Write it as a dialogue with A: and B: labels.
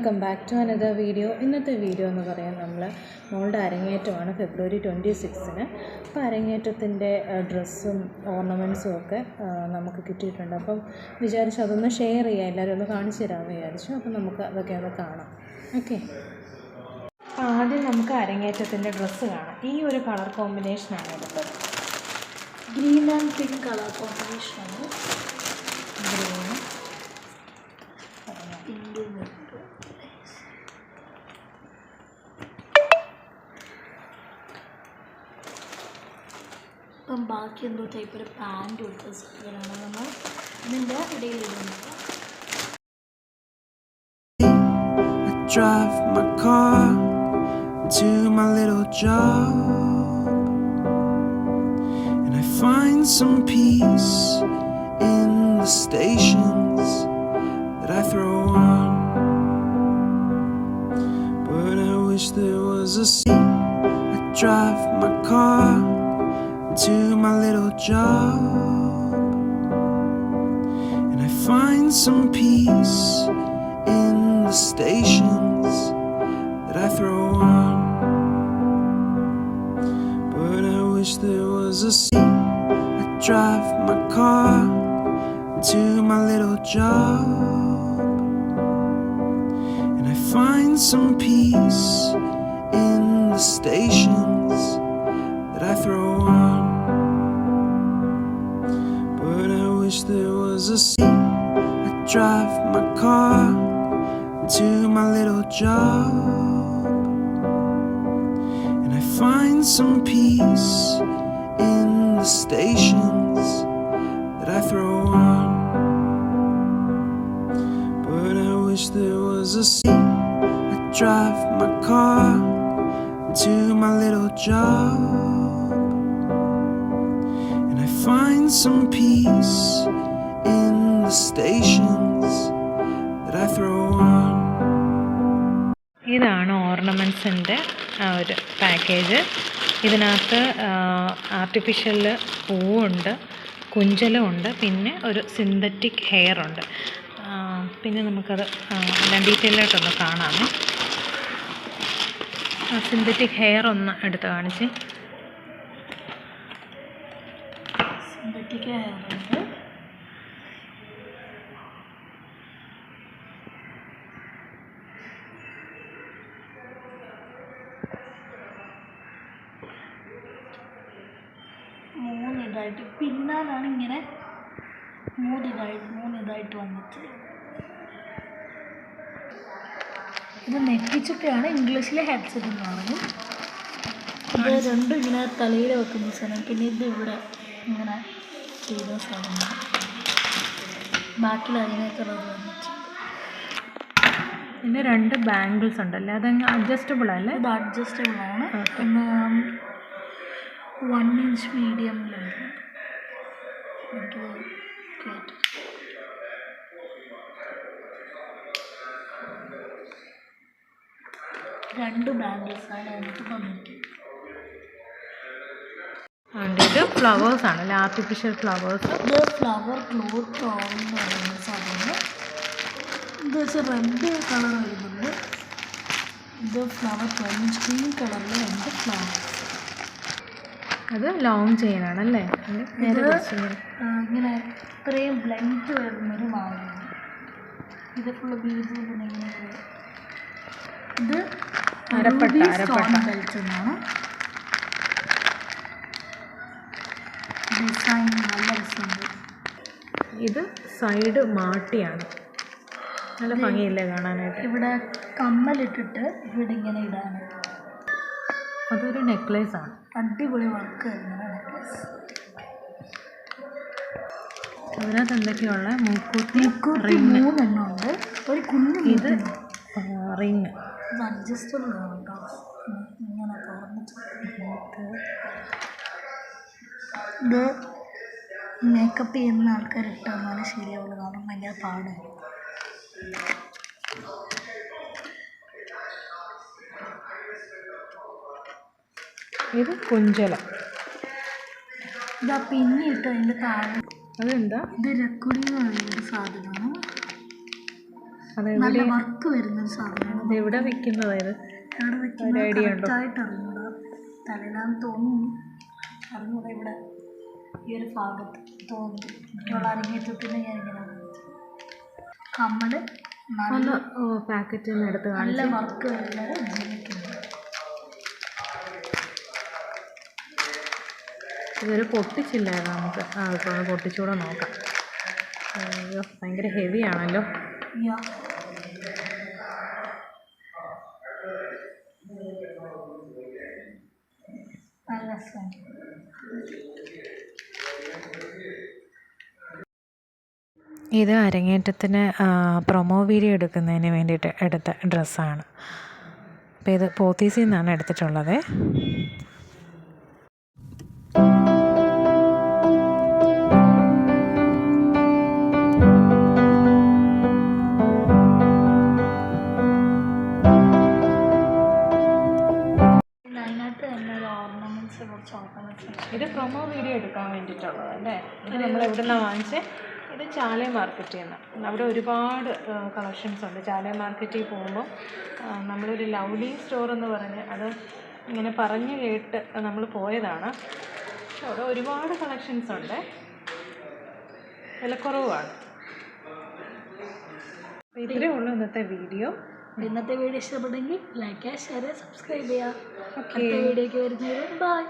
A: Welcome back to another video. ഇന്നത്തെ video എന്ന് പറയാൻ നമ്മൾ മോളുടെ അരങ്ങേറ്റമാണ് ഫെബ്രുവരി 26-ന്. അപ്പോൾ അരങ്ങേറ്റത്തിൻ്റെ ഡ്രസ്സും ഓർണമെൻറ്റ്സും ഒക്കെ നമുക്ക് കിട്ടിയിട്ടുണ്ട്. അപ്പം വിചാരിച്ചു അതൊന്ന് ഷെയർ ചെയ്യാം, എല്ലാവരും ഒന്ന് കാണിച്ചു തരാമെന്ന് വിചാരിച്ചു. അപ്പം നമുക്ക് അതൊക്കെ ഒന്ന് കാണാം. ഓക്കെ, ആദ്യം നമുക്ക് അരങ്ങേറ്റത്തിൻ്റെ ഡ്രസ്സ് കാണാം. ഈ ഒരു കളർ കോമ്പിനേഷനാണ് എടുത്തത്.
B: ഗ്രീൻ ആൻഡ് പിങ്ക് കളർ കോമ്പിനേഷനാണ്. അപ്പം ബാക്കി എന്തോ ടൈപ്പ് ഒരു പാൻറ് കൊടുത്ത സ്റ്റിക്കറാണ് നമ്മൾ ഇതിൻ്റെ ഇടയിൽ ഇടുന്നത്.
C: Drive my car to my little job, and I find some peace in the stations that I throw on. But I wish there was a seat. I drive my car to my little job, and I find some peace in the stations that I throw on. But I wish there was a seat. I drive my car to my little job, and I find some peace in the stations that I throw on. But I wish there was a seat. I drive my car to my little job, and I find some peace in the stations that I throw on. But I wish there was a seat. I drive my car to my little job, and I find some peace in the stations that I throw on.
A: ഇതാണ് ഓർണമെൻറ്റ്സിൻ്റെ ഒരു package. ഇതിനകത്ത് artificial പൂവുണ്ട്, കുഞ്ചലുണ്ട്, പിന്നെ ഒരു synthetic hair ഉണ്ട്. പിന്നെ നമുക്കത് എല്ലാം ഡീറ്റെയിലായിട്ടൊന്ന് കാണാമേ. Synthetic hair ഒന്ന് എടുത്ത് കാണിച്ച്.
B: സിന്തറ്റിക് ഹെയർ ഉണ്ട്. മൂന്നിതായിട്ട് പിന്നാലാണ് ഇങ്ങനെ മൂന്നിതായിട്ട് വന്നിട്ട് ഇത് നെറ്റിച്ചിട്ടാണ്. ഇംഗ്ലീഷിലെ ഹെഡ്സെറ്റ് എന്നാണ്. ഇത് രണ്ടും ഇങ്ങനെ തലയിൽ വെക്കുന്ന സാധനം. പിന്നെ ഇത് ഇവിടെ ഇങ്ങനെ ചെയ്ത സാധനം. ബാക്കിൽ അതിനേക്കുള്ളത് വന്നിട്ട്
A: പിന്നെ 2 ബാംഗിൾസ് ഉണ്ടല്ലേ, അതങ്ങ് അഡ്ജസ്റ്റബിൾ അല്ലേ?
B: ഇത് അഡ്ജസ്റ്റബിൾ ആണ്. പിന്നെ 1 ഇഞ്ച് മീഡിയമിലാണ്. എനിക്ക് കേട്ടു. രണ്ട് ബാംഗിൾസാണ് എനിക്ക് വന്നിട്ട്.
A: ഇത് ഫ്ലവേഴ്സ് ആണല്ലേ, ആർട്ടിഫിഷ്യൽ ഫ്ലവേഴ്സ്.
B: ഇത് ഫ്ലവർ ക്ലോത്ത് ഓൺ എന്ന് പറയുന്ന സാധനം. ഇത് വെച്ചാൽ റെഡ് കളർ വരുന്നുണ്ട്. ഇത് ഫ്ലവർ ഗ്രീൻ കളറിൽ 2 ഫ്ലവേഴ്സ്.
A: അത് ലോങ് ചെയിനാണല്ലേ?
B: ഇത് ഇങ്ങനെ ഇത്രയും ലെങ്ത് വരുന്നൊരു മാലയാണ്. ഇത് ഫുള്ള് ബീഡ്സ്. ഇത് കളിച്ചെന്നാണ് ഡിസൈൻ. നല്ല രസമുണ്ട്.
A: ഇത് സൈഡ് മാട്ടിയാണ്, നല്ല ഭംഗിയില്ലേ കാണാനായിട്ട്.
B: ഇവിടെ കമ്മലിട്ടിട്ട് ഇവിടെ ഇങ്ങനെ ഇടാണ്.
A: അതൊരു നെക്ലേസ് ആണ്.
B: അടിപൊളി വർക്ക് വരുന്ന നെക്ലേസ്.
A: അതിനകത്ത് എന്തൊക്കെയുള്ള മൂക്കൂത്തി
B: 3 എണ്ണം ഉണ്ട്. ഒരു കുഞ്ഞ്.
A: ഇത് റിങ്.
B: ഇത് അഡ്ജസ്റ്റബിൾ ആണ് കേട്ടോ. ഇങ്ങനെ തുറന്നിട്ട് ഇത് മേക്കപ്പ് ചെയ്യുന്ന ആൾക്കാർ ഇട്ടാൽ ശരിയാവുള്ളൂ. കാരണം ഭയങ്കര പാടാണ്.
A: ഇത് കുഞ്ചലം.
B: ഇതാ പിന്നിട്ട് അതിൻ്റെ താഴെ
A: അതെന്താ?
B: ഇത് രക്കുടി എന്ന് പറയുന്നൊരു സാധനമാണ്. നല്ല വർക്ക് വരുന്നൊരു സാധനമാണ്.
A: അതെവിടെ വെക്കുന്നത് ഇത്?
B: എവിടെ വെക്കുന്നത് കറക്റ്റായിട്ട് അറിഞ്ഞൂടാ. തലയിലാന്ന് തോന്നുന്നു, അറിഞ്ഞൂടാ. ഇവിടെ ഈ ഒരു ഭാഗത്ത് തോന്നുന്നു. എനിക്കുള്ള അരങ്ങേറ്റത്തിന് ഞാനിങ്ങനെ കമ്മല്
A: ഒന്ന് പാക്കറ്റിൽ നിന്ന് എടുത്ത്
B: നല്ല വർക്ക് വരുന്നത് ഉപയോഗിക്കുന്നത്.
A: ഇതൊരു പൊട്ടിച്ചില്ലായിരുന്നു, നമുക്ക് ഇപ്പോൾ പൊട്ടിച്ചുകൂടെ നോക്കാം. അയ്യോ, ഭയങ്കര ഹെവി ആണല്ലോ.
B: നല്ല രസമാണ്.
A: ഇത് അരങ്ങേറ്റത്തിന് പ്രൊമോ വീഡിയോ എടുക്കുന്നതിന് വേണ്ടിയിട്ട് എടുത്ത ഡ്രസ്സാണ്. അപ്പോൾ ഇത് പോത്തീസിൽ നിന്നാണ് എടുത്തിട്ടുള്ളത്. ഇത് പ്രൊമോ വീഡിയോ എടുക്കാൻ വേണ്ടിയിട്ടുള്ളത് അല്ലേ? ഇത് നമ്മൾ എവിടെ നിന്നാണ് വാങ്ങിച്ചത്? ഇത് ചാലേ മാർക്കറ്റിൽ നിന്ന്. അവിടെ ഒരുപാട് കളക്ഷൻസ് ഉണ്ട്. ചാലേ മാർക്കറ്റിൽ പോകുമ്പോൾ നമ്മളൊരു ലവ്ലി സ്റ്റോർ എന്ന് പറഞ്ഞ് അത് ഇങ്ങനെ പറഞ്ഞ് കേട്ട് നമ്മൾ പോയതാണ്. പക്ഷെ അവിടെ ഒരുപാട് കളക്ഷൻസ് ഉണ്ട്, വിലക്കുറവാണ്. അപ്പോൾ ഇത്രയേ ഉള്ളൂ ഇന്നത്തെ വീഡിയോ.
B: ഇഷ്ടപ്പെട്ടെങ്കിൽ ലൈക്ക് ചെയ്യുക, ഷെയർ ചെയ്യുക, സബ്സ്ക്രൈബ് ചെയ്യുക. അടുത്ത വീഡിയോയ്ക്ക് വരുന്നവരും ബൈ.